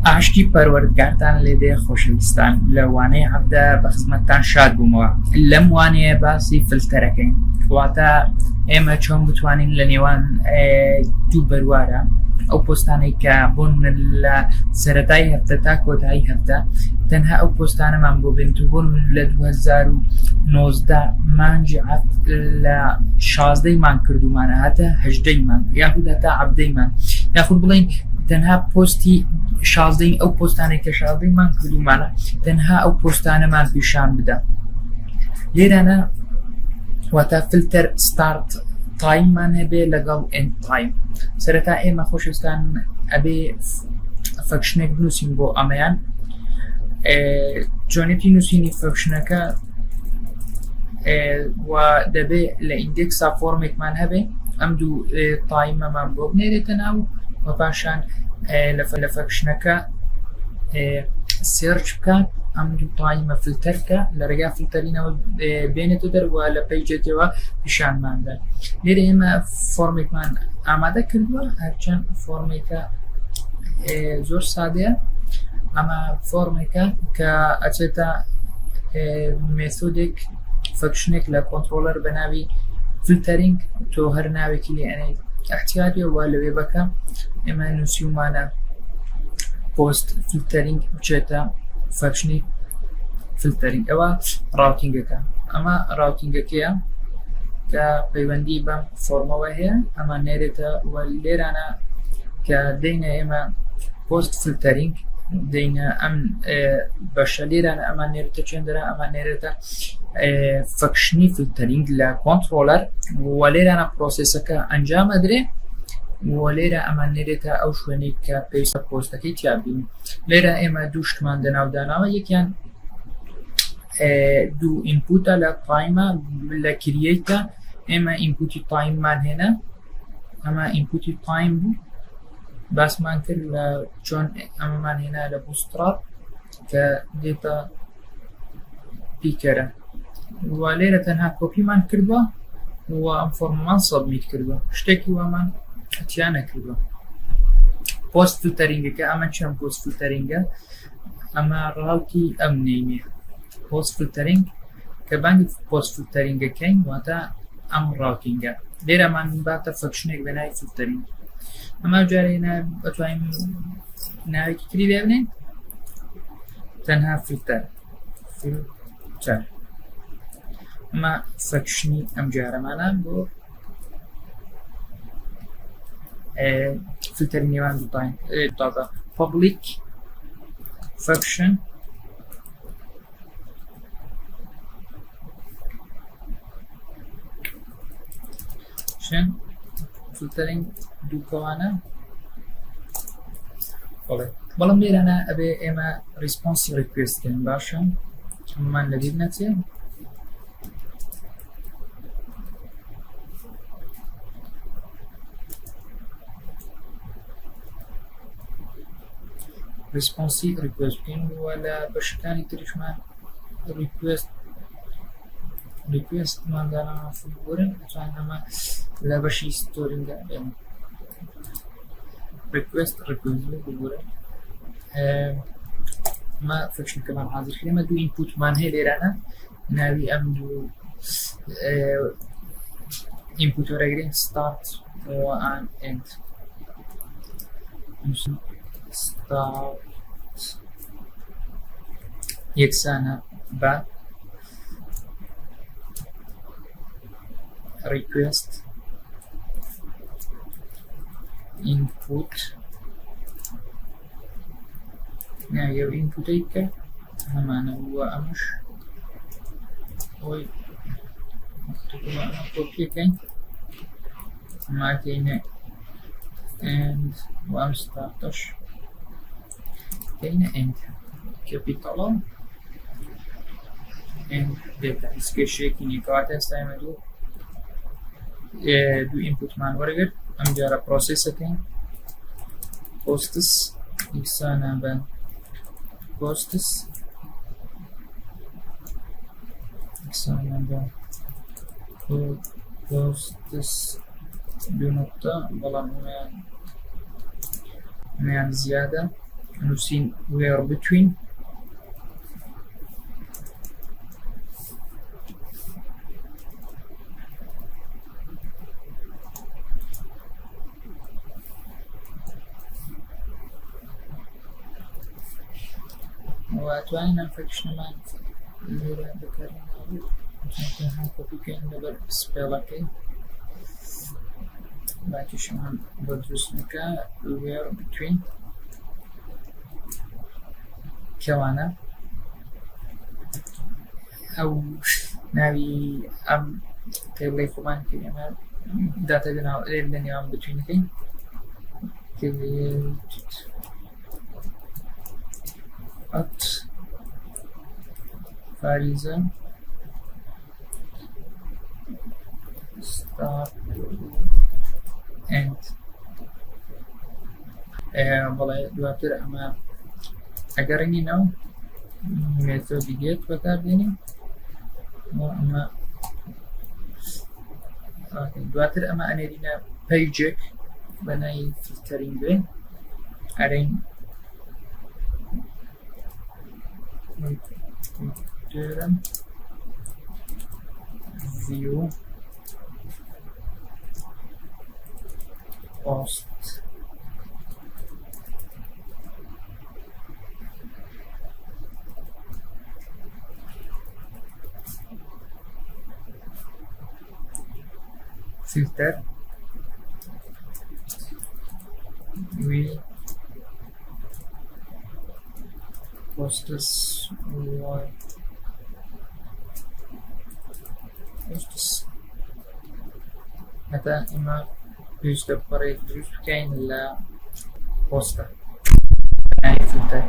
ئاشتی پەروەردگارتان لێدێ خۆشەویستان لە وانەیە عەبدە بە خزمەتتان شاد بوومەوە. لەم وانەیە باسی فلتەرەکەین، واتە ئێمە چۆن بتوانین لە نێوان دوو بەروارە ئەو پۆستانەی کە بوون لە سەرەتای هەفتە تا کۆتایی هەفتە تەنها ئەو پۆستانەمان بۆ بنتوبوون لە 2019 مانگی لە 16 مان کردومانە هاتە 18 مان یاخود هەتا 17 مان یاخود بڵین تەنها پۆستی 16 ئەو پۆستانێک کە 16 مان کردومانە تەنها ئەو پۆستانەمان پیشان بدە. لێرانە واتە فلتەر ستارت تایممان هەبێ لەگەڵ ئێند تایم. سەرەتا ئێمە خۆشەویستان ئەبێ فەکشنێک بنووسین بۆ ئەمەیان. چۆنێتی نووسینی فەکشنەکە و دەبێ لە ئیندێکسا فۆرمێکمان هەبێ ئەم دوو تایمەمان بۆ بنێرێتە ناو و پاشان لە فەکشنەکە سێرچ بکات ئەم دوو تایمە فلتەرکە لە ڕێگا فلتەرینەوە بێنێتە دەرەوە لە پەیجێتەوە پیشانماندا. لێرە ئێمە فۆرمێکمان ئامادە کردووە، هەرچەند فۆرمێکە زۆر سادەیە. ئەمە فۆرمێکە کە ئەچێتە مێثۆدێک فەکشنێک لە کۆنترۆلەر بە ناوی فلتەرینگ. تۆ هەر ناوێکی لێ ئەنەی احتیاجی وا لەوێ بەکە ئێمە نووسیومانە پۆست فلتەرینگ بچێتە فەکشنی فلتەرینگ. ئەوە ڕاوتینگەکە، ئەمە ڕاوتینگەکەیە کە پەیوەندی بەم فۆرمەوە هەیە. ئەمە نێرێتە لێرانە کە دەینە ئێمە پۆست فلتەرینگ دەینە ئەم بەشە لێرانە ئەمان نێرێتە چێندەرە ئەمان نێرێتە فەکشنی فلتەرینگ لە کۆنترۆلەر و لێرانە پرۆسێسەکە ئەنجام ئەدرێ و لێرە ئەمان نێرێتە ئەو شوێنەی کە پێویستە پۆستەکەی تیابین. لێرە ئێمە دوو شتمان دەناوداناوە، یەکیان دوو ئینپوتە لە تایمە لە کریەیتە ئێمە ئینپوتی تایممان هێنا، ئەمە ئینپوتی تایم بوو باسمان کرد لە چۆن ئەمەمان هێنا لە بوستراب کە دێتە پیکەرە و لێرە تەنها کۆپیمان کردووە و ئەم فۆرممان سەبمیت کردووە، شتێکی وامان ئەتیان نەکردووە. پۆست فلتەرینگەکە ئەمە چەند پۆست فلتەرینگە، ئەمە ڕاوتی ئەم نێمێ پۆست فلتەرینگ کە بانگی پۆست فلتەرینگەکەین واتە ئەم ڕاوتینگە. لێرەمان باتە فەکشنێک بە ناوی فلتەرینگ. ئەمە جارێنە ئەتوانین ناوێکی تری لێ بنێن، تەنها فلتەر فلتەر. ئەمە فەکشنی ئەم جارەمانە بۆ فلتەری نێوان دوو تایم تازە پابلیک فەکشن فلتەرینگ دووکەوانە. بەڵام لێرانە ئەبێ ئێمە ریسپۆنسی ریکوێستکەین. باشە ئەمەمان لەبیر نەچێ. ریسپۆنسی ریکوێست بکەین وە لە بەشەکانی تریشمان ریکوێستمان داناوە فوتبۆرن ئەتوانین ئەمە لە بەشی ستۆرینگە بێنین. ریکوێست بگورن. ئەمە فەکشنەکەمان حازر کرد. ئێمە دوو ئینپوتمان هەیە لێرانە، ناوی ئەم دوو ئینپوت وەرەگرین ستارت و ئان ئێند. ستارت یەکسانە بە request input ناوی ئەو ئینپوتەی کە هەمانە وە ئەمەش ئۆی کۆپیەکەین ئەماکەینە and و ئەم ستارتەش کەینە end کەپیتەڵە and دێتە هیچکێشەیەکی نیکەواتە ئێستا ئێمە دوو ئینپوتمان وەرگرت. ئەم جارە پرۆسێسەکەین پۆستس یەکسانە بە پۆستس یەکسانە بە پۆستس دوو نقطە بەڵام هەمیان زیادە نووسین where between وأتوانین ئەم فەکشنەمان لێرە بەکارهێناوە تەنها کۆپی بکەین لەبەر سپێڵەکەی باکیشمان بۆ دروست نەکە where between کەوانە ئەو ناوی ئەم تێبڵەی خۆمان کە ئێمە داتە لە نێوان بتوینەکەی at فاریزە start end بەڵێ دواتر ئەمە ئەگەڕێنینەوە مێتۆدی گێت بەکاردێنین ئەمە دواتر ئەمە ئەنێرینە پەیجێک بە ناوی فیلتەرینگ بێ ئەرێن view post filter we posts متى إما بيجي بطريقة دروس كاين لا بوستا يعني فلتر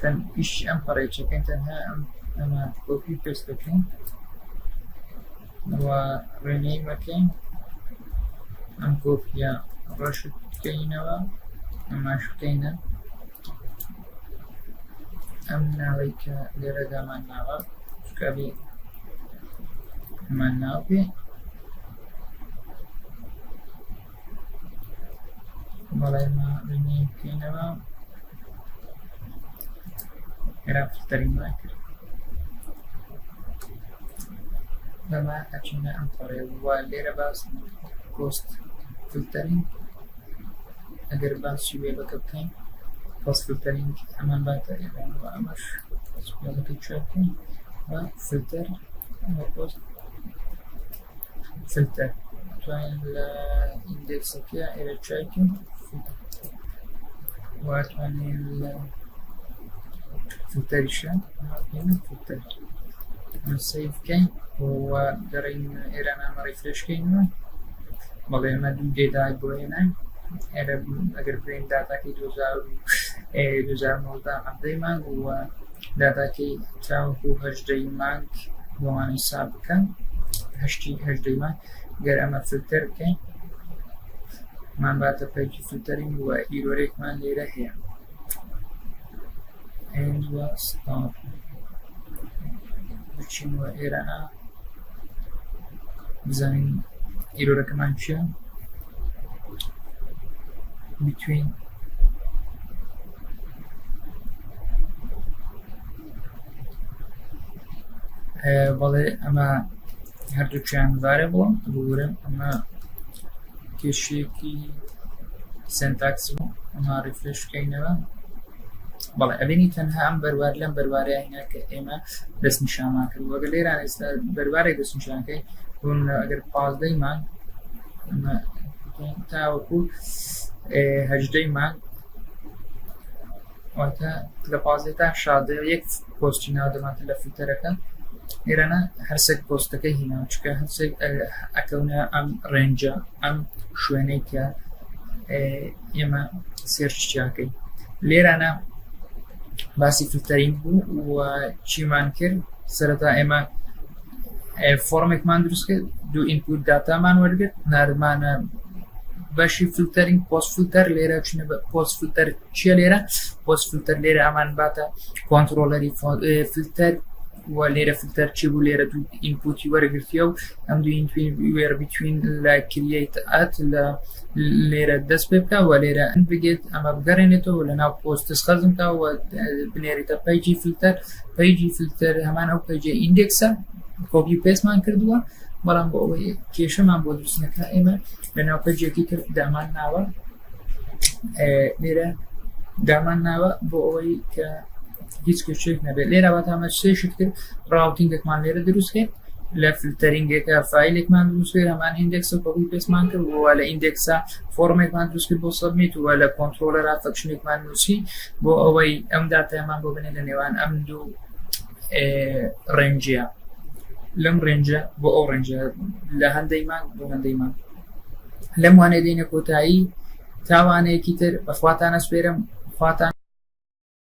تن إيش أم طريقة كاين تنها أما كوبي بيست كاين ورينيم كاين أم كوبيا رشد كاينة أما شو كاينة أم ناويك لردا من ناوا شكابي من ناوي بەڵێ ما بینیم بکەینەوە هێرا فلتەرینمان کرد بەما ئەچینە ئەم پەڕێ وە لێرە باس پۆست فلتەرینگ ئەگەر باسی وێ بەکە بکەین پۆست فلتەرینگ ئەمان باتە ئێرانەوە ئەمەش سپێڵەکەی چوە بکەین وە فلتەر وە پۆست فلتەر توانین لە ئیندێکسەکە ئێرە چاکین واتوانین لە فلتەریشە هێنە فلتەر سەیڤ بکەین و دەڕێین ئێرە نامە ڕیفرێشکەینەوە بەڵێ ئێمە دوو دێدای بۆ هێناین ئێرە ئەگەر بڕێین داتاکەی 2019 عەبدەی مانگ و داتاکەی تاوەکو هەژدەی مانگ بۆمانی ساب بکەن هەژدەی مانگ گەر ئەمە فلتەر بکەین مان باتە پەیجی فلتەرینگ و ئیرۆرێکمان لێرە هەیە end و start بچینەوە ئێرەنا بزانین ئیرۆرەکەمان چییە between بەڵێ ئەمە هەردووچیان وارە بووە بورم ئەمە کێشەیەکی سنتاکس بوو ئەمە ریفرێش بکەینەوە بەڵێ ئەبینی تەنها ئەم بەروار لەم بەروارەیە هێنا کە ئێمە دەستنیشانمان کرد وەگەر لێران ئێستا بەروارێک دەستنیشانەکەی بوون ئەگەر 15 مانگ تاوەکو 18 مانگ واتە لە 15 تا 16 یەک پۆستی ناو دەماتە لە فیلتەرەکە ئێرەنا هەرسێک پۆستەکەی هێناوە چکە هەرسێک ئەکەونە ئەم ڕێنجە ئەم شوێنەی کە ئێمە سێرچیاکەی لێرانە باسی فلتەرینگ بوو و چیمان کرد سەرەتا ئێمە فۆرمێکمان دروست کرد دوو ئینپوت داتامان وەرگرت ناردمانە بەشی فلتەرینگ پۆست فلتەر لێرە چینە بە پۆست فلتەر چییە لێرە پۆست فلتەر لێرە ئەمان باتە کۆنتڕۆلەری فلتەر و لێرە فلتەر چی بوو لێرە دوو ئینپوتی وەرەگرتیە و ئەم دوو ئینپوتی وێرە بیتوین لە کرییت ئات لە لێرە دەست پێ بکە و لێرە ئەن بگێت ئەمە بگەڕێنێتەوە لە ناو پۆستس خەزمکە و بنێریتە پیجی فلتەر هەمان ئەو پیجە ئیندێکسە کۆپی پێستمان کردووە بەڵام بۆ ئەوەی کێشەمان بۆ دروستنەکە ئێمە لە ناو پیجێکی تر دامان ناوە لێرە دامان ناوە بۆ ئەوەی کە هیچ کێشەیەک نەبێت لێرە واتامە سێشت کرد ڕاوتینگێکمان لێرە دروستکرد لە فلتەرینگێکە فایلێکمان دروست کرد هەمان ئیندێکسە کۆپی پێستمان کرد و لە ئیندێکسا فۆرمێکمان دروست کرد بۆ سەبمیت و لە کۆنترۆلەرا فەکشنێکمان نووسی بۆ ئەوەی ئەم داتایەمان بۆ بنێت لە نێوان ئەم دوو ڕێنجە لەم ڕێنجە بۆ ئەو ڕێنجە لە هەندەیمان بۆ هەندەیمان لەم وانێ دێنە کۆتایی تاوانەیەکی تر بەخواتانە سپێرم خواتان